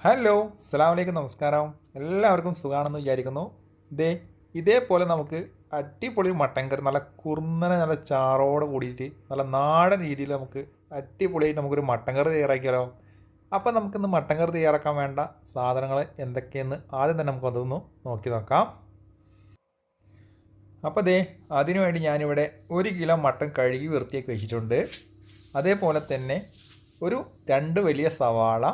Hello, അസ്സലാമലൈക്കും, നമസ്കാരം. എല്ലാവർക്കും സുഖമാണെന്ന് വിചാരിക്കുന്നു. ഇതേപോലെ നമുക്ക് അടിപൊളി മട്ടൻ കറി നല്ല കുറുന്നനെ നല്ല ചാറോടെ കൂടിയിട്ട് നല്ല നാടൻ രീതിയിൽ നമുക്ക് അടിപൊളിയായിട്ട് നമുക്കൊരു മട്ടൻ കറി തയ്യാറാക്കിയാലോ. അപ്പം നമുക്കിന്ന് മട്ടൻ കറി തയ്യാറാക്കാൻ വേണ്ട സാധനങ്ങൾ എന്തൊക്കെയെന്ന് ആദ്യം തന്നെ നമുക്കതൊന്ന് നോക്കി നോക്കാം. അപ്പോൾ അതിനുവേണ്ടി ഞാനിവിടെ 1 കിലോ മട്ടൻ കഴുകി വൃത്തിയാക്കി വെച്ചിട്ടുണ്ട്. അതേപോലെ തന്നെ ഒരു 2 വലിയ സവാള,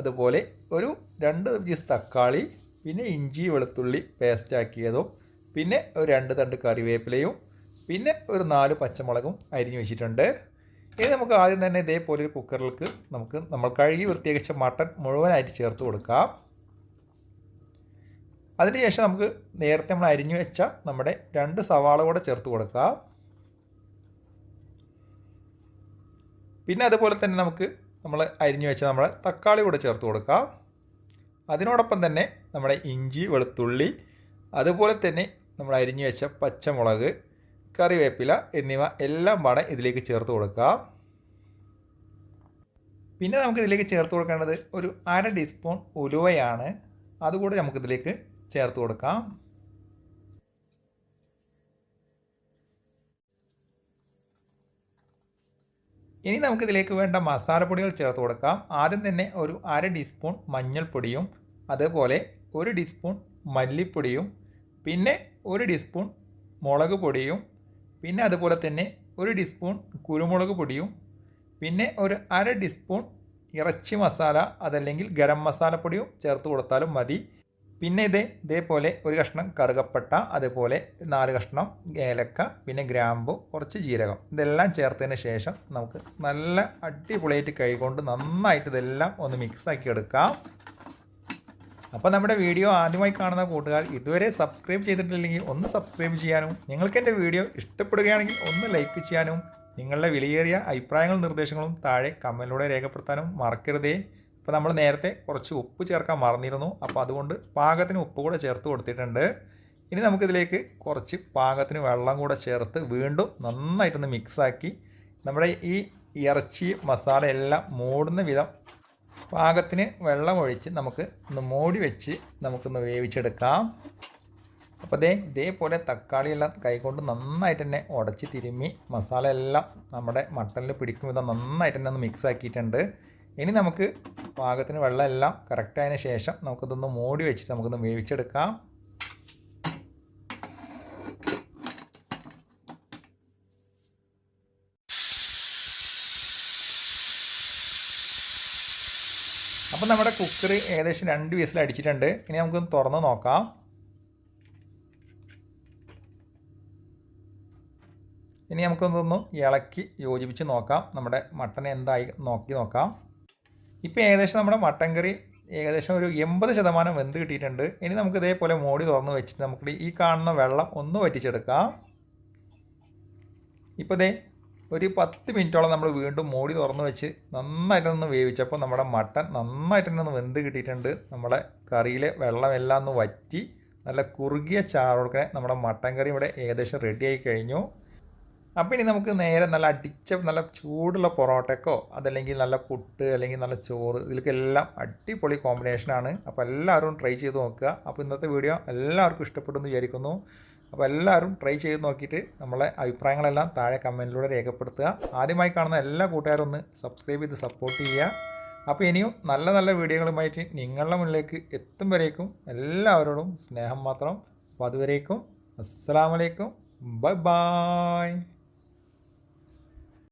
അതുപോലെ ഒരു 2 പീസ് തക്കാളി, പിന്നെ ഇഞ്ചി വെളുത്തുള്ളി പേസ്റ്റ് ആക്കിയതും, പിന്നെ ഒരു 2 തണ്ട് കറിവേപ്പിലയും, പിന്നെ ഒരു 4 പച്ചമുളകും അരിഞ്ഞു വെച്ചിട്ടുണ്ട്. ഇനി നമുക്ക് ആദ്യം തന്നെ ഇതേപോലെ ഒരു കുക്കറിലേക്ക് നമ്മൾ കഴുകി വൃത്തിയാക്കിച്ച മട്ടൺ മുഴുവനായിട്ട് ചേർത്ത് കൊടുക്കാം. അതിനുശേഷം നമുക്ക് നേരത്തെ നമ്മൾ അരിഞ്ഞു വെച്ച നമ്മുടെ 2 സവാള കൂടെ ചേർത്ത് കൊടുക്കാം. പിന്നെ അതുപോലെ തന്നെ നമുക്ക് നമ്മൾ അരിഞ്ഞു വെച്ച നമ്മുടെ തക്കാളി കൂടെ ചേർത്ത് കൊടുക്കാം. അതിനോടൊപ്പം തന്നെ നമ്മുടെ ഇഞ്ചി വെളുത്തുള്ളി, അതുപോലെ തന്നെ നമ്മൾ അരിഞ്ഞു വെച്ച പച്ചമുളക്, കറിവേപ്പില എന്നിവ എല്ലാം പാടെ ഇതിലേക്ക് ചേർത്ത് കൊടുക്കാം. പിന്നെ നമുക്ക് ഇതിലേക്ക് ചേർത്ത് കൊടുക്കേണ്ടത് ഒരു 1/2 ടീസ്പൂൺ ഉലുവയാണ്. അതുകൂടെ നമുക്കിതിലേക്ക് ചേർത്ത് കൊടുക്കാം. ഇനി നമുക്കിതിലേക്ക് വേണ്ട മസാലപ്പൊടികൾ ചേർത്ത് കൊടുക്കാം. ആദ്യം തന്നെ ഒരു 1/2 ടീസ്പൂൺ മഞ്ഞൾപ്പൊടിയും, അതുപോലെ 1 ടീസ്പൂൺ മല്ലിപ്പൊടിയും, പിന്നെ 1 ടീസ്പൂൺ മുളക് പൊടിയും, പിന്നെ അതുപോലെ തന്നെ 1 ടീസ്പൂൺ കുരുമുളക് പൊടിയും, പിന്നെ ഒരു 1/2 ടീസ്പൂൺ ഇറച്ചി മസാല അതല്ലെങ്കിൽ ഗരം മസാലപ്പൊടിയും ചേർത്ത് കൊടുത്താലും മതി. പിന്നെ ഇതേപോലെ ഒരു കഷ്ണം കറുകപ്പട്ട, അതുപോലെ 4 കഷ്ണം ഏലക്ക, പിന്നെ ഗ്രാമ്പു, കുറച്ച് ജീരകം, ഇതെല്ലാം ചേർത്തതിന് ശേഷം നമുക്ക് നല്ല അടിപൊളിയായിട്ട് കൈകൊണ്ട് നന്നായിട്ട് ഇതെല്ലാം ഒന്ന് മിക്സാക്കി എടുക്കാം. അപ്പോൾ നമ്മുടെ വീഡിയോ ആദ്യമായി കാണുന്ന കൂട്ടുകാർ ഇതുവരെ സബ്സ്ക്രൈബ് ചെയ്തിട്ടില്ലെങ്കിൽ ഒന്ന് സബ്സ്ക്രൈബ് ചെയ്യാനും, നിങ്ങൾക്ക് എൻ്റെ വീഡിയോ ഇഷ്ടപ്പെടുകയാണെങ്കിൽ ഒന്ന് ലൈക്ക് ചെയ്യാനും, നിങ്ങളുടെ വിലയേറിയ അഭിപ്രായങ്ങളും നിർദ്ദേശങ്ങളും താഴെ കമൻറ്റിലൂടെ രേഖപ്പെടുത്താനും മറക്കരുതേ. അപ്പോൾ നമ്മൾ നേരത്തെ കുറച്ച് ഉപ്പ് ചേർക്കാൻ മറന്നിരുന്നു, അപ്പോൾ അതുകൊണ്ട് പാകത്തിന് ഉപ്പ് കൂടെ ചേർത്ത് കൊടുത്തിട്ടുണ്ട്. ഇനി നമുക്കിതിലേക്ക് കുറച്ച് പാകത്തിന് വെള്ളം കൂടെ ചേർത്ത് വീണ്ടും നന്നായിട്ടൊന്ന് മിക്സാക്കി നമ്മുടെ ഈ ഇറച്ചി മസാല എല്ലാം മൂടുന്ന വിധം പാകത്തിന് വെള്ളം ഒഴിച്ച് നമുക്ക് ഒന്ന് മൂടി വെച്ച് നമുക്കൊന്ന് വേവിച്ചെടുക്കാം. അപ്പോൾ ഇതേപോലെ തക്കാളിയെല്ലാം കൈകൊണ്ട് നന്നായിട്ട് തന്നെ ഉടച്ച് തിരുമ്മി മസാല എല്ലാം നമ്മുടെ മട്ടനിൽ പിടിക്കും വിധം നന്നായിട്ട് തന്നെ ഒന്ന് മിക്സ് ആക്കിയിട്ടുണ്ട്. ഇനി നമുക്ക് പാകത്തിന് വെള്ളം എല്ലാം കറക്റ്റായതിനു ശേഷം നമുക്കിതൊന്ന് മൂടി വെച്ചിട്ട് നമുക്കൊന്ന് വേവിച്ചെടുക്കാം. അപ്പം നമ്മുടെ കുക്കർ ഏകദേശം 2 വിസിൽ അടിച്ചിട്ടുണ്ട്. ഇനി നമുക്കൊന്ന് തുറന്ന് നോക്കാം. ഇനി നമുക്കൊന്ന് ഇളക്കി യോജിപ്പിച്ച് നോക്കാം. നമ്മുടെ മട്ടൻ എന്തായി നോക്കാം. ഇപ്പോൾ ഏകദേശം നമ്മുടെ മട്ടൻ കറി ഏകദേശം ഒരു 80% വെന്ത് കിട്ടിയിട്ടുണ്ട്. ഇനി നമുക്ക് ഇതേപോലെ മൂടി തുറന്ന് വെച്ചിട്ട് നമുക്ക് ഈ കാണുന്ന വെള്ളം ഒന്ന് വറ്റിച്ചെടുക്കാം. ഇപ്പോൾ ഒരു 10 മിനിറ്റോളം നമ്മൾ വീണ്ടും മൂടി തുറന്ന് വെച്ച് നന്നായിട്ടൊന്ന് വേവിച്ചപ്പോൾ നമ്മുടെ മട്ടൻ നന്നായിട്ടൊന്ന് വെന്ത് കിട്ടിയിട്ടുണ്ട്. നമ്മുടെ കറിയിലെ വെള്ളമെല്ലാം ഒന്ന് വറ്റി നല്ല കുറുകിയ ചാറോടെ നമ്മുടെ മട്ടൻ കറി ഇവിടെ ഏകദേശം റെഡിയായി കഴിഞ്ഞു. അപ്പോൾ ഇനി നമുക്ക് നേരെ നല്ല അടിച്ച നല്ല ചൂടുള്ള പൊറോട്ടക്കോ അതല്ലെങ്കിൽ നല്ല പുട്ട് അല്ലെങ്കിൽ നല്ല ചോറ്, ഇതിലേക്കെല്ലാം അടിപൊളി കോമ്പിനേഷനാണ്. അപ്പോൾ എല്ലാവരും ട്രൈ ചെയ്ത് നോക്കുക. അപ്പോൾ ഇന്നത്തെ വീഡിയോ എല്ലാവർക്കും ഇഷ്ടപ്പെടുമെന്ന് വിചാരിക്കുന്നു. അപ്പോൾ എല്ലാവരും ട്രൈ ചെയ്ത് നോക്കിയിട്ട് നമ്മളെ അഭിപ്രായങ്ങളെല്ലാം താഴെ കമൻറ്റിലൂടെ രേഖപ്പെടുത്തുക. ആദ്യമായി കാണുന്ന എല്ലാ കൂട്ടുകാരും ഒന്ന് സബ്സ്ക്രൈബ് ചെയ്ത് സപ്പോർട്ട് ചെയ്യുക. അപ്പോൾ ഇനിയും നല്ല നല്ല വീഡിയോകളുമായിട്ട് നിങ്ങളുടെ മുന്നിലേക്ക് എത്തും വരേക്കും എല്ലാവരോടും സ്നേഹം മാത്രം. അപ്പോൾ അതുവരേക്കും അസ്സലാമു അലൈക്കും, ബൈ ബൈ.